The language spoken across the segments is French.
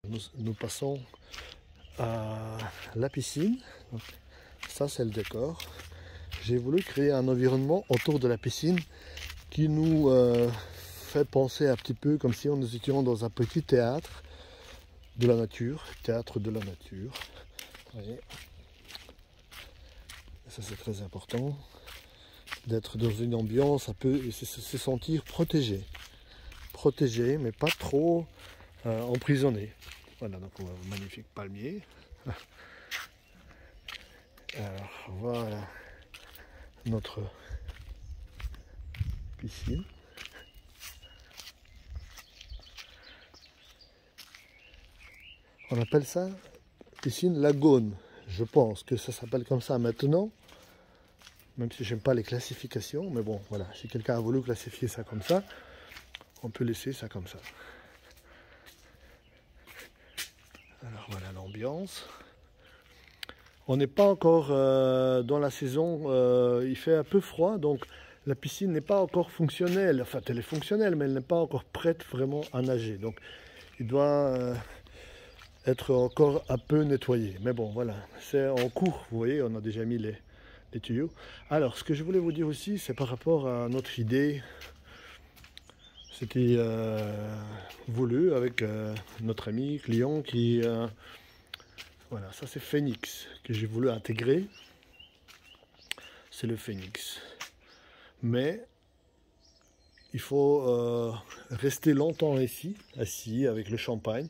nous passons à la piscine. Donc, ça, c'est le décor. J'ai voulu créer un environnement autour de la piscine qui nous fait penser un petit peu comme si nous étions dans un petit théâtre de la nature. Théâtre de la nature. Vous voyez. Ça, c'est très important. D'être dans une ambiance un peu et se sentir protégé. Protégé, mais pas trop emprisonné. Voilà, donc on a un magnifique palmier. Alors voilà notre piscine. On appelle ça piscine lagone. Je pense que ça s'appelle comme ça maintenant. Même si j'aime pas les classifications, mais bon, voilà, si quelqu'un a voulu classifier ça comme ça, on peut laisser ça comme ça. Alors voilà l'ambiance. On n'est pas encore dans la saison, il fait un peu froid, donc la piscine n'est pas encore fonctionnelle. Enfin, elle est fonctionnelle, mais elle n'est pas encore prête vraiment à nager. Donc, il doit être encore un peu nettoyé. Mais bon, voilà, c'est en cours. Vous voyez, on a déjà mis les tuyaux. Alors, ce que je voulais vous dire aussi, c'est par rapport à notre idée. C'était voulu avec notre ami client qui... voilà, ça c'est Phoenix que j'ai voulu intégrer. C'est le Phoenix. Mais il faut rester longtemps ici, assis avec le champagne,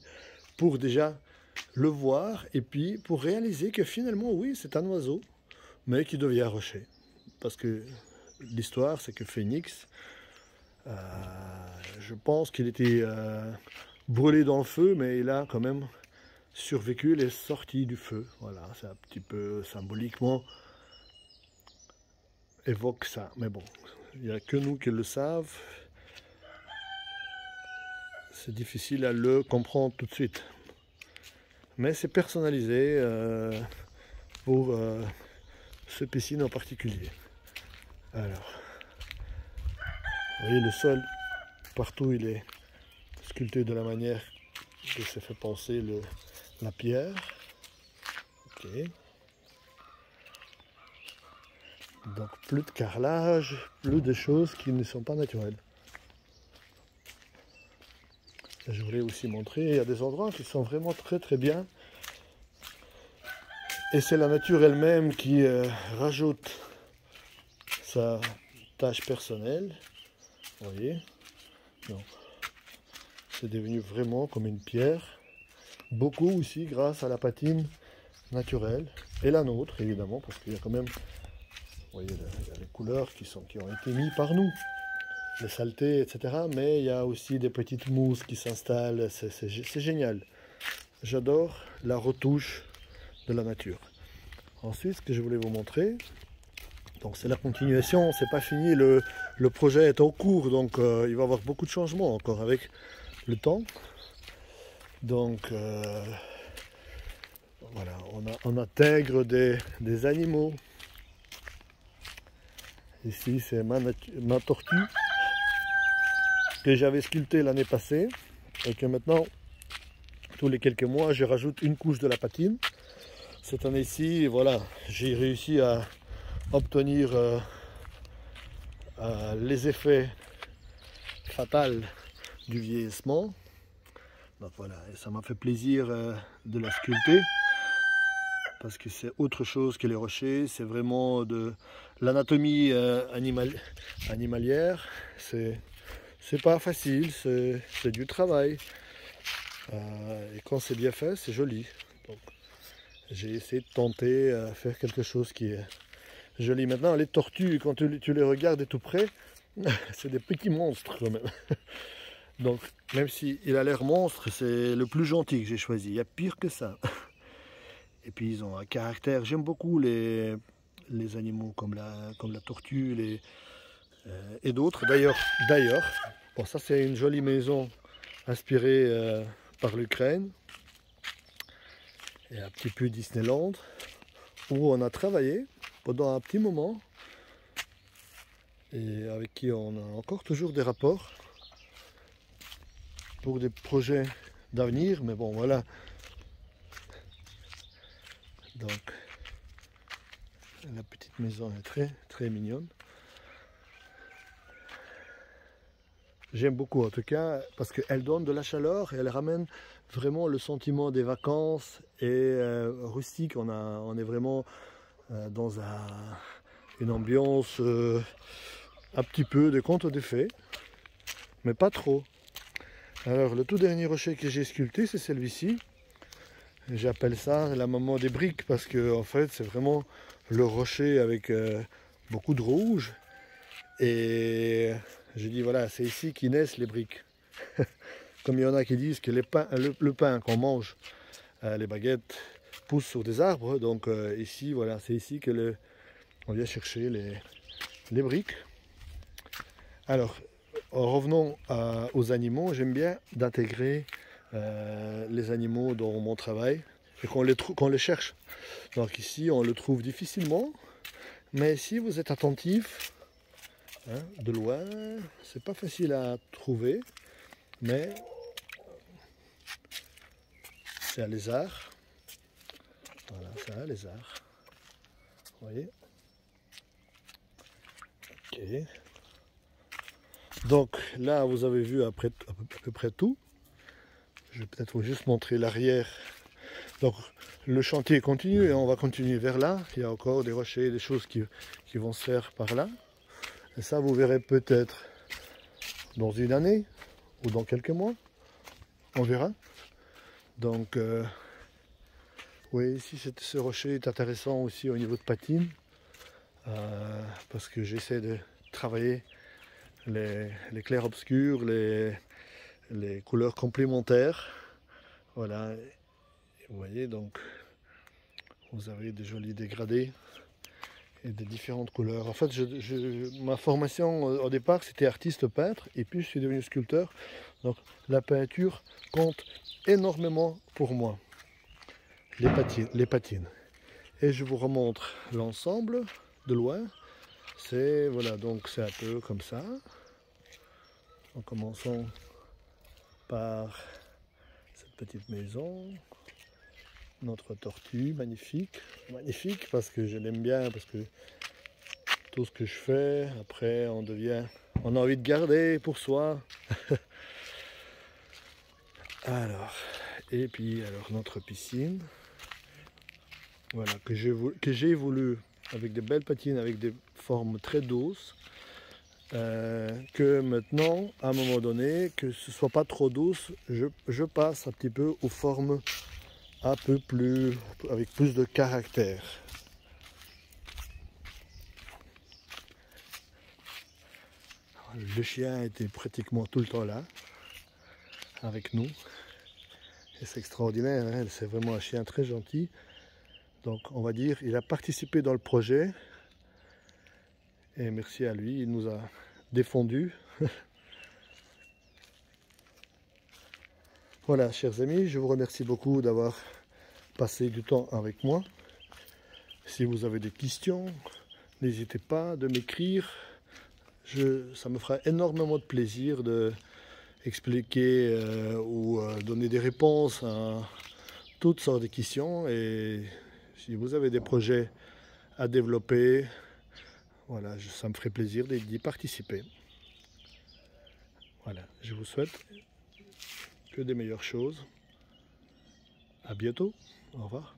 pour déjà le voir et puis pour réaliser que finalement, oui, c'est un oiseau, mais qui devient rocher. Parce que l'histoire, c'est que Phoenix, je pense qu'il était brûlé dans le feu, mais il a quand même survécu, il est sorti du feu. Voilà, c'est un petit peu symboliquement évoque ça. Mais bon, il n'y a que nous qui le savent. C'est difficile à le comprendre tout de suite. Mais c'est personnalisé pour ce piscine en particulier. Alors, vous voyez le sol, partout il est sculpté de la manière que ça fait penser la pierre. Ok. Donc plus de carrelage, plus de choses qui ne sont pas naturelles. Je voulais aussi montrer, il y a des endroits qui sont vraiment très très bien. Et c'est la nature elle-même qui rajoute sa tâche personnelle. Vous voyez, c'est devenu vraiment comme une pierre. Beaucoup aussi grâce à la patine naturelle. Et la nôtre évidemment, parce qu'il y a quand même, vous voyez, il y a les couleurs qui ont été mises par nous. Les saletés, etc. Mais il y a aussi des petites mousses qui s'installent. C'est génial. J'adore la retouche de la nature. Ensuite, ce que je voulais vous montrer, donc c'est la continuation, c'est pas fini, le projet est en cours, donc il va y avoir beaucoup de changements encore avec le temps. Donc voilà, on intègre des animaux. Ici, c'est ma tortue que j'avais sculptée l'année passée et que maintenant, tous les quelques mois, je rajoute une couche de la patine. Cette année-ci, voilà, j'ai réussi à obtenir les effets fatals du vieillissement. Donc voilà, et ça m'a fait plaisir de la sculpter parce que c'est autre chose que les rochers, c'est vraiment de l'anatomie animalière. C'est pas facile, c'est du travail. Et quand c'est bien fait, c'est joli. Donc, j'ai essayé de tenter à faire quelque chose qui est joli. Maintenant, les tortues, quand tu les regardes de tout près, c'est des petits monstres quand même. Donc, même s'il a l'air monstre, c'est le plus gentil que j'ai choisi. Il y a pire que ça. Et puis, ils ont un caractère. J'aime beaucoup les animaux comme la tortue et d'autres. D'ailleurs, bon, ça c'est une jolie maison inspirée par l'Ukraine. Et un petit peu Disneyland, où on a travaillé pendant un petit moment et avec qui on a encore toujours des rapports pour des projets d'avenir, mais bon, voilà. Donc, la petite maison est très, très mignonne. J'aime beaucoup en tout cas parce qu'elle donne de la chaleur et elle ramène vraiment le sentiment des vacances et rustique. On est vraiment dans une ambiance un petit peu de conte de fées, mais pas trop. Alors le tout dernier rocher que j'ai sculpté, c'est celui-ci. J'appelle ça la maman des briques parce que en fait c'est vraiment le rocher avec beaucoup de rouge. Et je dis voilà, c'est ici qu'y naissent les briques. Comme il y en a qui disent que le pain qu'on mange, les baguettes, poussent sur des arbres. Donc ici, voilà, c'est ici que on vient chercher les briques. Alors, en revenant aux animaux, j'aime bien d'intégrer les animaux dans mon travail et qu'on les cherche. Donc ici, on le trouve difficilement, mais si vous êtes attentif, hein, de loin, c'est pas facile à trouver, mais c'est un lézard. Voilà, c'est un lézard. Vous voyez? Ok. Donc là, vous avez vu à peu près tout. Je vais peut-être vous juste montrer l'arrière. Donc le chantier continue et on va continuer vers là. Il y a encore des rochers, des choses qui vont se faire par là. Et ça, vous verrez peut-être dans une année ou dans quelques mois. On verra. Donc, oui, ici, ce rocher est intéressant aussi au niveau de patine. Parce que j'essaie de travailler les clairs-obscurs, les couleurs complémentaires. Voilà. Et vous voyez, donc, vous avez des jolis dégradés et des différentes couleurs. En fait, ma formation au départ, c'était artiste peintre, et puis je suis devenu sculpteur. Donc, la peinture compte énormément pour moi. Les patines. Et je vous remontre l'ensemble de loin. C'est voilà, donc c'est un peu comme ça. En commençant par cette petite maison, notre tortue magnifique, magnifique parce que je l'aime bien, parce que tout ce que je fais, après on a envie de garder pour soi. Alors, et puis alors notre piscine, voilà, que j'ai voulu avec des belles patines, avec des formes très douces. Que maintenant, à un moment donné, que ce soit pas trop douce, je passe un petit peu aux formes un peu plus, avec plus de caractère. Le chien était pratiquement tout le temps là, avec nous. Et c'est extraordinaire, hein, c'est vraiment un chien très gentil. Donc on va dire, il a participé dans le projet. Et merci à lui, il nous a défendus. Voilà, chers amis, je vous remercie beaucoup d'avoir passé du temps avec moi. Si vous avez des questions, n'hésitez pas de m'écrire. Ça me fera énormément de plaisir de expliquer ou donner des réponses à toutes sortes de questions. Et si vous avez des projets à développer, voilà, ça me ferait plaisir d'y participer. Voilà, je vous souhaite que des meilleures choses. À bientôt. Au revoir.